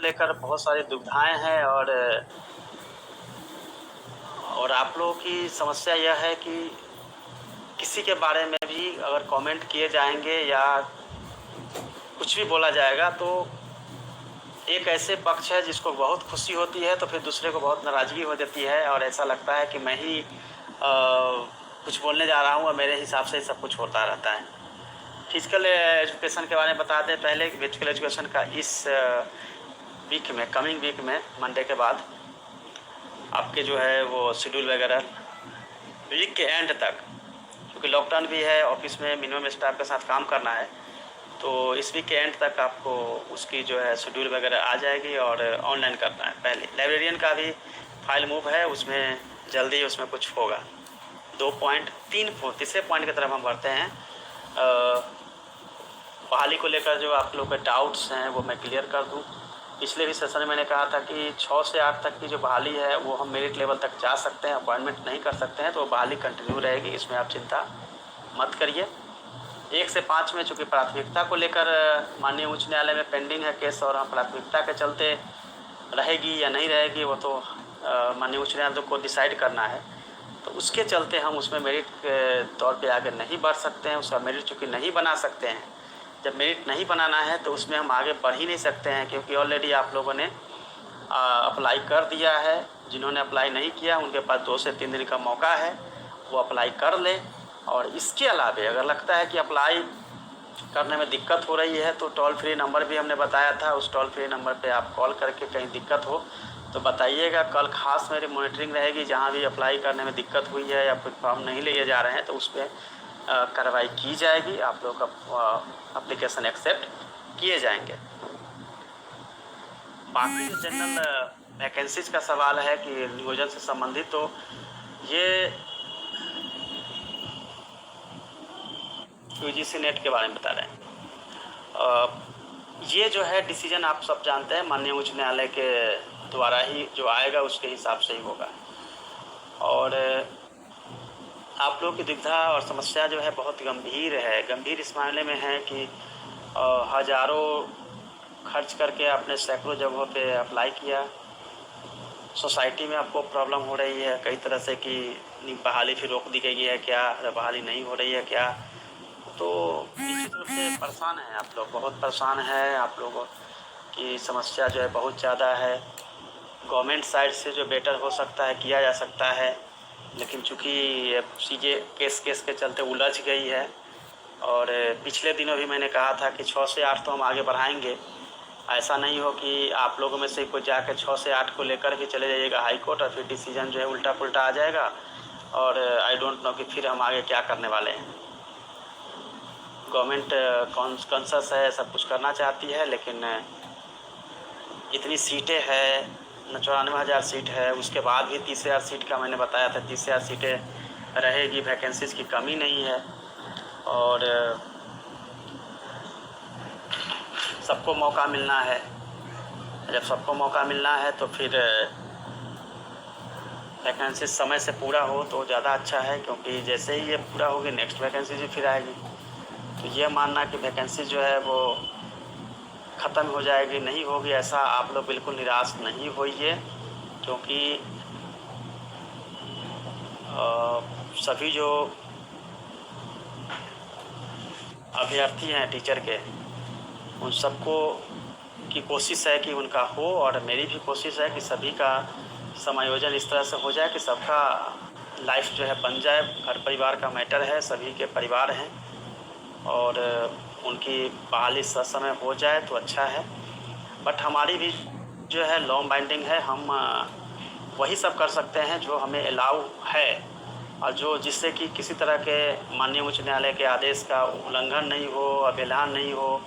लेकर बहुत सारी दुविधाएं हैं और आप लोगों की समस्या यह है कि किसी के बारे में भी अगर कमेंट किए जाएंगे या कुछ भी बोला जाएगा तो एक ऐसे पक्ष है जिसको बहुत खुशी होती है तो फिर दूसरे को बहुत नाराज़गी हो जाती है और ऐसा लगता है कि मैं ही कुछ बोलने जा रहा हूँ और मेरे हिसाब से सब कुछ होता रहता है। फिजिकल एजुकेशन के बारे में बताते हैं। पहले फिजिकल एजुकेशन का इस वीक में, कमिंग वीक में मंडे के बाद आपके जो है वो शेड्यूल वगैरह वीक के एंड तक, क्योंकि लॉकडाउन भी है, ऑफिस में मिनिमम स्टाफ के साथ काम करना है, तो इस वीक के एंड तक आपको उसकी जो है शेड्यूल वगैरह आ जाएगी और ऑनलाइन करना है। पहले लाइब्रेरियन का भी फाइल मूव है, उसमें जल्दी उसमें कुछ होगा। 3 तीसरे पॉइंट की तरफ हम बढ़ते हैं। बहाली को लेकर जो आप लोग के डाउट्स हैं वो मैं क्लियर कर दूं। पिछले भी सेशन में मैंने कहा था कि 6 से 8 तक की जो बहाली है वो हम मेरिट लेवल तक जा सकते हैं, अपॉइंटमेंट नहीं कर सकते हैं, तो बहाली कंटिन्यू रहेगी, इसमें आप चिंता मत करिए। 1 से 5 में चूँकि प्राथमिकता को लेकर माननीय उच्च न्यायालय में पेंडिंग है केस और हम प्राथमिकता के चलते रहेगी या नहीं रहेगी वो तो माननीय उच्च न्यायालय को डिसाइड करना है, तो उसके चलते हम उसमें मेरिट के तौर पे आगे नहीं बढ़ सकते हैं। उसका मेरिट चूँकि नहीं बना सकते हैं, जब मेरिट नहीं बनाना है तो उसमें हम आगे बढ़ ही नहीं सकते हैं, क्योंकि ऑलरेडी आप लोगों ने अप्लाई कर दिया है। जिन्होंने अप्लाई नहीं किया उनके पास 2 से 3 दिन का मौका है, वो अप्लाई कर ले। और इसके अलावे अगर लगता है कि अप्लाई करने में दिक्कत हो रही है तो टोल फ्री नंबर भी हमने बताया था, उस टोल फ्री नंबर पे आप कॉल करके कहीं दिक्कत हो तो बताइएगा। कल खास मेरी मॉनिटरिंग रहेगी, जहाँ भी अप्लाई करने में दिक्कत हुई है या फिर फॉर्म नहीं लिए जा रहे हैं तो उस पर कार्रवाई की जाएगी, आप लोग का एप्लीकेशन एक्सेप्ट किए जाएंगे। बाकी जो जनरल वैकेंसीज का सवाल है कि नियोजन से संबंधित, तो ये यूजीसी नेट के बारे में बता रहे हैं। ये जो है डिसीजन आप सब जानते हैं, माननीय उच्च न्यायालय के द्वारा ही जो आएगा उसके हिसाब से ही होगा। और आप लोगों की दुविधा और समस्या जो है बहुत गंभीर है। गंभीर इस मामले में है कि हज़ारों खर्च करके आपने सैकड़ों जगहों पे अप्लाई किया, सोसाइटी में आपको प्रॉब्लम हो रही है कई तरह से कि बहाली फिर रोक दी गई है क्या, बहाली नहीं हो रही है क्या, तो निश्चित रूप से परेशान हैं आप लोग, बहुत परेशान है। आप लोगों की समस्या जो है बहुत ज़्यादा है। गवर्नमेंट साइड से जो बेटर हो सकता है किया जा सकता है, लेकिन चूँकि चीज़ें केस के चलते उलझ गई है। और पिछले दिनों भी मैंने कहा था कि 6 से 8 तो हम आगे बढ़ाएंगे। ऐसा नहीं हो कि आप लोगों में से कोई जाकर 6 से 8 को लेकर के चले जाइएगा हाई कोर्ट और फिर डिसीजन जो है उल्टा पुल्टा आ जाएगा और आई डोंट नो कि फिर हम आगे क्या करने वाले हैं। गवर्नमेंट कॉन्शस है, सब कुछ करना चाहती है, लेकिन इतनी सीटें है, 94,000 सीट है, उसके बाद भी 30,000 सीट का मैंने बताया था, 30,000 सीटें रहेगी, वैकेंसीज़ की कमी नहीं है। और सबको मौका मिलना है। जब सबको मौका मिलना है तो फिर वैकेंसी समय से पूरा हो तो ज़्यादा अच्छा है, क्योंकि जैसे ही ये पूरा होगी नेक्स्ट वैकेंसी भी फिर आएगी। तो ये मानना कि वैकेंसी जो है वो ख़त्म हो जाएगी, नहीं होगी, ऐसा आप लोग बिल्कुल निराश नहीं होइए, क्योंकि सभी जो अभ्यर्थी हैं टीचर के, उन सबको की कोशिश है कि उनका हो, और मेरी भी कोशिश है कि सभी का समायोजन इस तरह से हो जाए कि सबका लाइफ जो है बन जाए। घर परिवार का मैटर है, सभी के परिवार हैं और उनकी बहाली समय हो जाए तो अच्छा है। बट हमारी भी जो है लॉ बाइंडिंग है, हम वही सब कर सकते हैं जो हमें अलाउ है और जो जिससे कि किसी तरह के माननीय उच्च न्यायालय के आदेश का उल्लंघन नहीं हो, अवहेलना नहीं हो,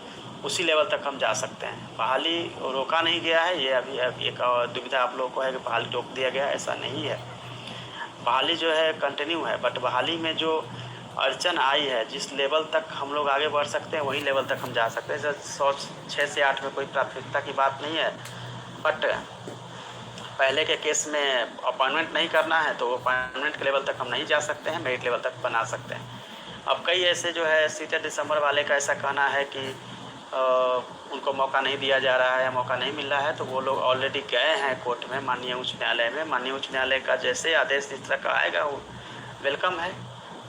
उसी लेवल तक हम जा सकते हैं। बहाली रोका नहीं गया है, ये अभी एक दुविधा आप लोगों को है कि बहाली रोक दिया गया, ऐसा नहीं है। बहाली जो है कंटिन्यू है, बट बहाली में जो अड़चन आई है, जिस लेवल तक हम लोग आगे बढ़ सकते हैं वही लेवल तक हम जा सकते हैं। जैसे 6 से 8 में कोई प्राथमिकता की बात नहीं है, बट पहले के केस में अपॉइंटमेंट नहीं करना है तो अपॉइंटमेंट के लेवल तक हम नहीं जा सकते हैं, मेरिट लेवल तक बना सकते हैं। अब कई ऐसे जो है सीटें दिसंबर वाले का ऐसा कहना है कि उनको मौका नहीं दिया जा रहा है या मौका नहीं मिल रहा है, तो वो लोग ऑलरेडी गए हैं कोर्ट में, माननीय उच्च न्यायालय में। माननीय उच्च न्यायालय का जैसे आदेश इस तरह का आएगा वो वेलकम है,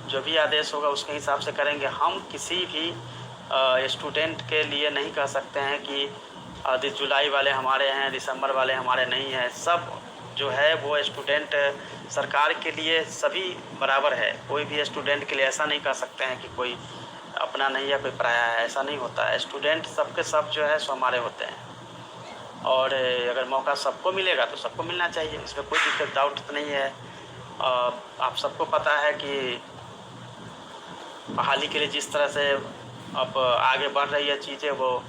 जो भी आदेश होगा उसके हिसाब से करेंगे। हम किसी भी स्टूडेंट के लिए नहीं कह सकते हैं कि जुलाई वाले हमारे हैं, दिसंबर वाले हमारे नहीं हैं। सब जो है वो स्टूडेंट सरकार के लिए सभी बराबर है। कोई भी स्टूडेंट के लिए ऐसा नहीं कह सकते हैं कि कोई अपना नहीं है कोई पराया है, ऐसा नहीं होता है। स्टूडेंट सबके सब जो है सो हमारे होते हैं, और अगर मौका सबको मिलेगा तो सबको मिलना चाहिए, इसमें कोई दिक्कत डाउट तो नहीं है। आप सबको पता है कि बहाली के लिए जिस तरह से अब आगे बढ़ रही है चीज़ें, वो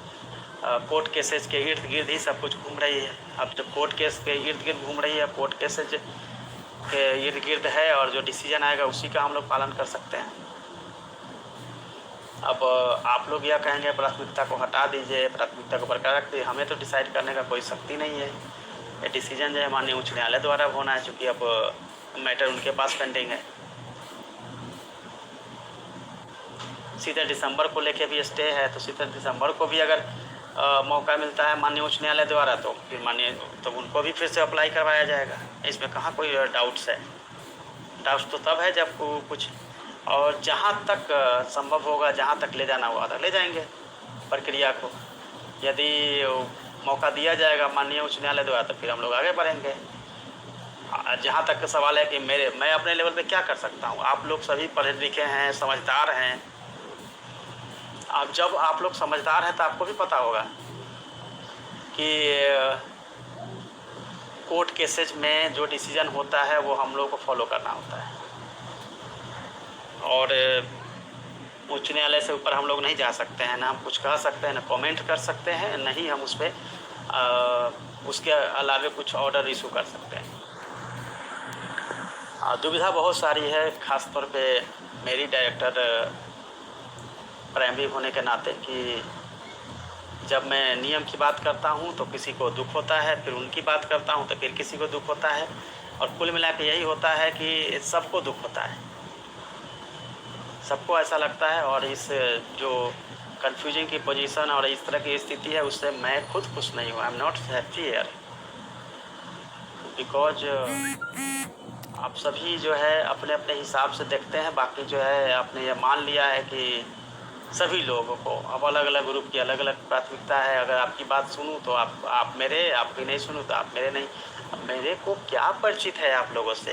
कोर्ट केसेस के इर्द गिर्द ही सब कुछ घूम रही है। अब जब कोर्ट केस के इर्द गिर्द घूम रही है, कोर्ट केसेज के इर्द गिर्द है, और जो डिसीजन आएगा उसी का हम लोग पालन कर सकते हैं। अब आप लोग यह कहेंगे प्राथमिकता को हटा दीजिए, प्राथमिकता को बरकरार रखिए, हमें तो डिसाइड करने का कोई शक्ति नहीं है। ये डिसीजन जो है माननीय उच्च न्यायालय द्वारा होना है, चूँकि अब मैटर उनके पास पेंडिंग है। सीधे दिसंबर को लेके भी स्टे है, तो सीधे दिसंबर को भी अगर मौका मिलता है माननीय उच्च न्यायालय द्वारा, तो फिर तो उनको भी फिर से अप्लाई करवाया जाएगा। इसमें कहाँ कोई डाउट्स है। डाउट्स तो तब है जब कुछ, और जहाँ तक संभव होगा, जहाँ तक ले जाना होगा तक ले जाएंगे प्रक्रिया को। यदि मौका दिया जाएगा माननीय उच्च न्यायालय द्वारा, तो फिर हम लोग आगे बढ़ेंगे। जहाँ तक सवाल है कि मैं अपने लेवल पे क्या कर सकता हूँ, आप लोग सभी पढ़े लिखे हैं, समझदार हैं। अब जब आप लोग समझदार हैं तो आपको भी पता होगा कि कोर्ट केसेज में जो डिसीजन होता है वो हम लोग को फॉलो करना होता है, और उच्च न्यायालय से ऊपर हम लोग नहीं जा सकते हैं। ना हम कुछ कह सकते हैं, ना कमेंट कर सकते हैं, ना ही हम उस पर उसके अलावे कुछ ऑर्डर इशू कर सकते हैं। दुविधा बहुत सारी है, ख़ास तौर पे मेरी डायरेक्टर प्राइमरी होने के नाते, कि जब मैं नियम की बात करता हूँ तो किसी को दुख होता है, फिर उनकी बात करता हूँ तो फिर किसी को दुख होता है, और कुल मिला के यही होता है कि सबको दुख होता है, सबको ऐसा लगता है। और इस जो कन्फ्यूजिंग की पोजीशन और इस तरह की स्थिति है, उससे मैं खुद खुश नहीं हूँ। I am not happy here, because आप सभी जो है अपने अपने हिसाब से देखते हैं। बाकी जो है आपने ये मान लिया है कि सभी लोगों को अब अलग अलग ग्रुप की अलग अलग प्राथमिकता है। अगर आपकी बात सुनूं तो आप मेरे, आपकी नहीं सुनूं तो आप मेरे नहीं। अब मेरे को क्या परिचित है आप लोगों से।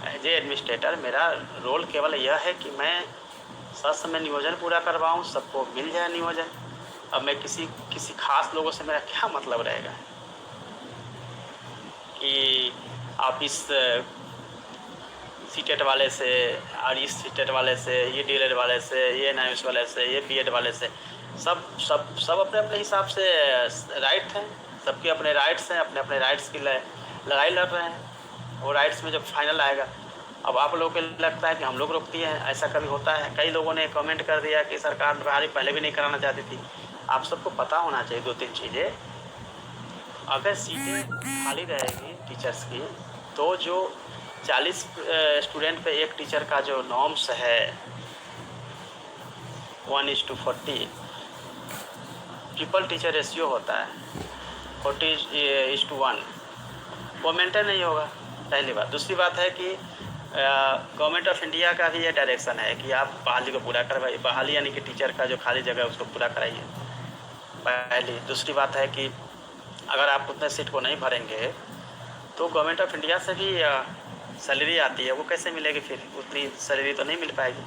एज ए एडमिनिस्ट्रेटर मेरा रोल केवल यह है कि मैं समय नियोजन पूरा करवाऊं, सबको मिल जाए नियोजन। अब मैं किसी खास लोगों से मेरा क्या मतलब रहेगा कि आप इस सीटेट वाले से और इस सीटेट वाले से, ये डीएलएड वाले से, ये एनआईएस वाले से, ये बीएड वाले से, सब अपने अपने हिसाब से राइट हैं। सबके अपने राइट्स हैं, अपने अपने राइट्स की लड़ाई लड़ रहे हैं। वो राइट्स में जब फाइनल आएगा, अब आप लोगों को लगता है कि हम लोग रोकती हैं, ऐसा कभी होता है। कई लोगों ने कमेंट कर दिया कि सरकार बहाली पहले भी नहीं कराना चाहती थी। आप सबको पता होना चाहिए 2-3 चीज़ें। अगर सीटें खाली रहेगी टीचर्स की, तो जो 40 स्टूडेंट पे एक टीचर का जो नॉर्म्स है 1:40 ट्रिपल टीचर रेशियो होता है 40:1, वो मेंटेन नहीं होगा, पहली बात। दूसरी बात है कि गवर्नमेंट ऑफ इंडिया का भी ये डायरेक्शन है कि आप बहाली को पूरा करवाइए। बहाली यानी कि टीचर का जो खाली जगह है उसको पूरा कराइए, पहली। दूसरी बात है कि अगर आप उतने सीट को नहीं भरेंगे तो गवर्नमेंट ऑफ इंडिया से भी सैलरी आती है, वो कैसे मिलेगी? फिर उतनी सैलरी तो नहीं मिल पाएगी।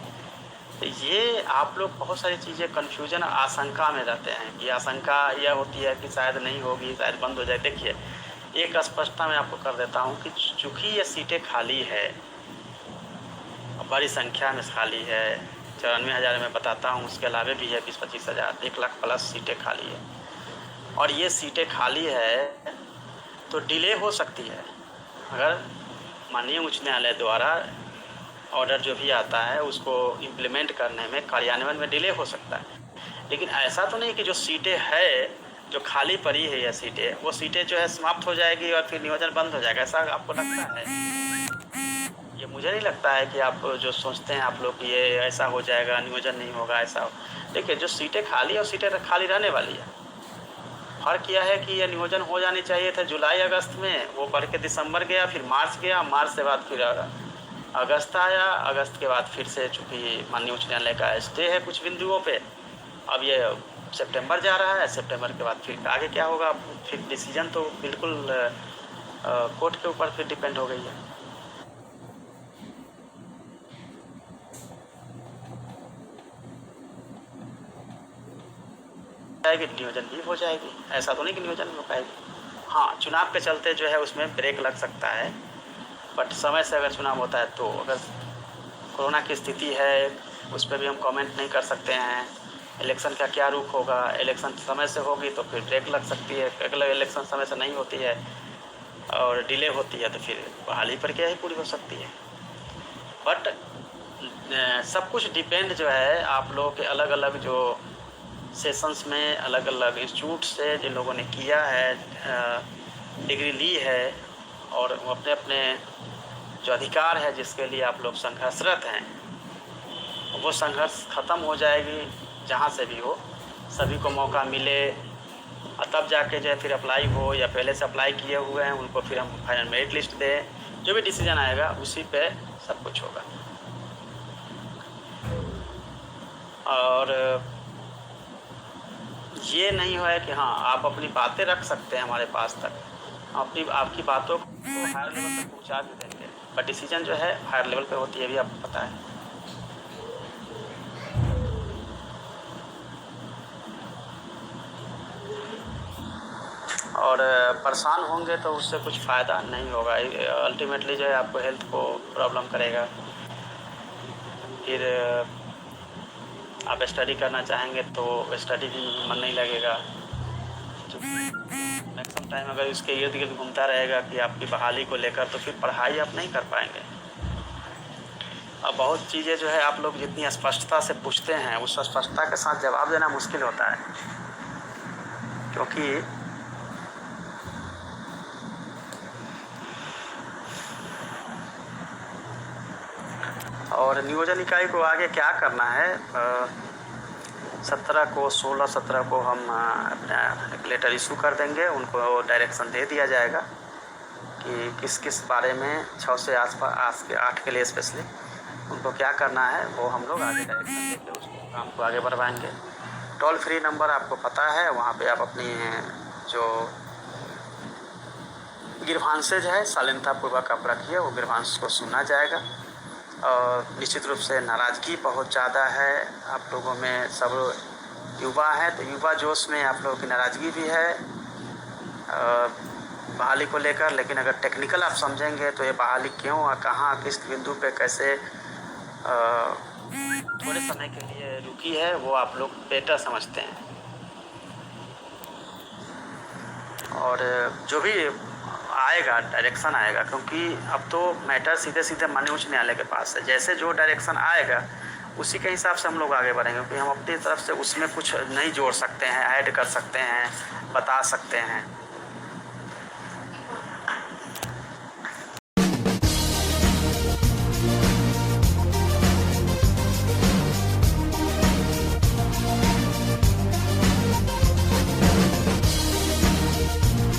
तो ये आप लोग बहुत सारी चीज़ें कन्फ्यूजन, आशंका में रहते हैं कि आशंका यह होती है कि शायद नहीं होगी, शायद बंद हो जाए। देखिए, एक स्पष्टता मैं आपको कर देता हूँ कि चूँकि ये सीटें खाली है, बड़ी संख्या में खाली है, 94,000 में बताता हूँ, उसके अलावे भी है 20-25 हज़ार, 1 लाख प्लस सीटें खाली है। और ये सीटें खाली है तो डिले हो सकती है। अगर माननीय उच्च न्यायालय द्वारा ऑर्डर जो भी आता है उसको इम्प्लीमेंट करने में, कार्यान्वयन में डिले हो सकता है। लेकिन ऐसा तो नहीं कि जो सीटें है, जो खाली पड़ी है, यह सीटें, वो सीटें जो है समाप्त हो जाएगी और फिर नियोजन बंद हो जाएगा, ऐसा आपको लगता है? ये मुझे नहीं लगता है कि आप जो सोचते हैं आप लोग कि ये ऐसा हो जाएगा, नियोजन नहीं होगा, ऐसा हो। देखिए, जो सीटें खाली है और सीटें खाली रहने वाली है। फ़र्क यह है कि ये नियोजन हो जानी चाहिए था जुलाई अगस्त में, वो बढ़ के दिसंबर गया, फिर मार्च गया, मार्च से बाद फिर अगस्त आया, अगस्त के बाद फिर से चूँकि माननीय उच्च न्यायालय का स्टे है कुछ बिंदुओं पे, अब ये सितंबर जा रहा है, सितंबर के बाद फिर आगे क्या होगा, फिर डिसीजन तो बिल्कुल कोर्ट के ऊपर फिर डिपेंड हो गई है। जाएगी, नियोजन भी हो जाएगी, ऐसा तो नहीं कि नियोजन नहीं हो पाएगी। हाँ, चुनाव के चलते जो है उसमें ब्रेक लग सकता है, बट समय से अगर चुनाव होता है तो अगर कोरोना की स्थिति है उस पर भी हम कमेंट नहीं कर सकते हैं। इलेक्शन का क्या रुख होगा, इलेक्शन समय से होगी तो फिर ब्रेक लग सकती है, अगला इलेक्शन समय से नहीं होती है और डिले होती है तो फिर बहाली प्रक्रिया ही पूरी हो सकती है। बट सब कुछ डिपेंड जो है आप लोगों के अलग अलग जो सेशंस में अलग अलग इंस्टीट्यूट से जिन लोगों ने किया है, डिग्री ली है और अपने अपने जो अधिकार है जिसके लिए आप लोग संघर्षरत हैं, वो संघर्ष ख़त्म हो जाएगी जहाँ से भी हो, सभी को मौका मिले और तब जाके जो है फिर अप्लाई हो, या पहले से अप्लाई किए हुए हैं उनको फिर हम फाइनल मेरिट लिस्ट दें, जो भी डिसीजन आएगा उसी पे सब कुछ होगा। और ये नहीं है कि हाँ आप अपनी बातें रख सकते हैं हमारे पास तक, आपकी बातों को हायर लेवल तक पहुँचा भी देंगे, बट डिसीजन जो है हायर लेवल पे होती है, भी आपको पता है। और परेशान होंगे तो उससे कुछ फ़ायदा नहीं होगा, अल्टीमेटली जो है आपको हेल्थ को प्रॉब्लम करेगा। फिर आप स्टडी करना चाहेंगे तो स्टडी भी मन नहीं लगेगा, मैक्सिमम टाइम अगर इसके इर्द गिर्द घूमता रहेगा कि आपकी बहाली को लेकर, तो फिर पढ़ाई आप नहीं कर पाएंगे। अब बहुत चीज़ें जो है आप लोग जितनी स्पष्टता से पूछते हैं उस स्पष्टता के साथ जवाब देना मुश्किल होता है, क्योंकि और नियोजन इकाई को आगे क्या करना है, 16 को हम अपना एक लेटर इशू कर देंगे, उनको डायरेक्शन दे दिया जाएगा कि किस किस बारे में 6 से आस के 8 के लिए स्पेशली उनको क्या करना है, वो हम लोग आगे डायरेक्शन देकर उसको काम को आगे बढ़वाएंगे। टोल फ्री नंबर आपको पता है, वहाँ पे आप अपनी जो गिरभांसेज है शालीनतापूर्वक आप रखिए, वो गिरभांस को सुना जाएगा। और निश्चित रूप से नाराज़गी बहुत ज़्यादा है आप लोगों में, सब युवा हैं तो युवा जोश में आप लोगों की नाराज़गी भी है बहाली को लेकर, लेकिन अगर टेक्निकल आप समझेंगे तो ये बहाली क्यों और कहाँ किस बिंदु पे कैसे थोड़े समय के लिए रुकी है वो आप लोग बेटर समझते हैं। और जो भी आएगा डायरेक्शन आएगा, क्योंकि अब तो मैटर सीधे सीधे माननीय उच्च न्यायालय के पास है, जैसे जो डायरेक्शन आएगा उसी के हिसाब से हम लोग आगे बढ़ेंगे, क्योंकि हम अपनी तरफ से उसमें कुछ नहीं जोड़ सकते हैं, ऐड कर सकते हैं, बता सकते हैं।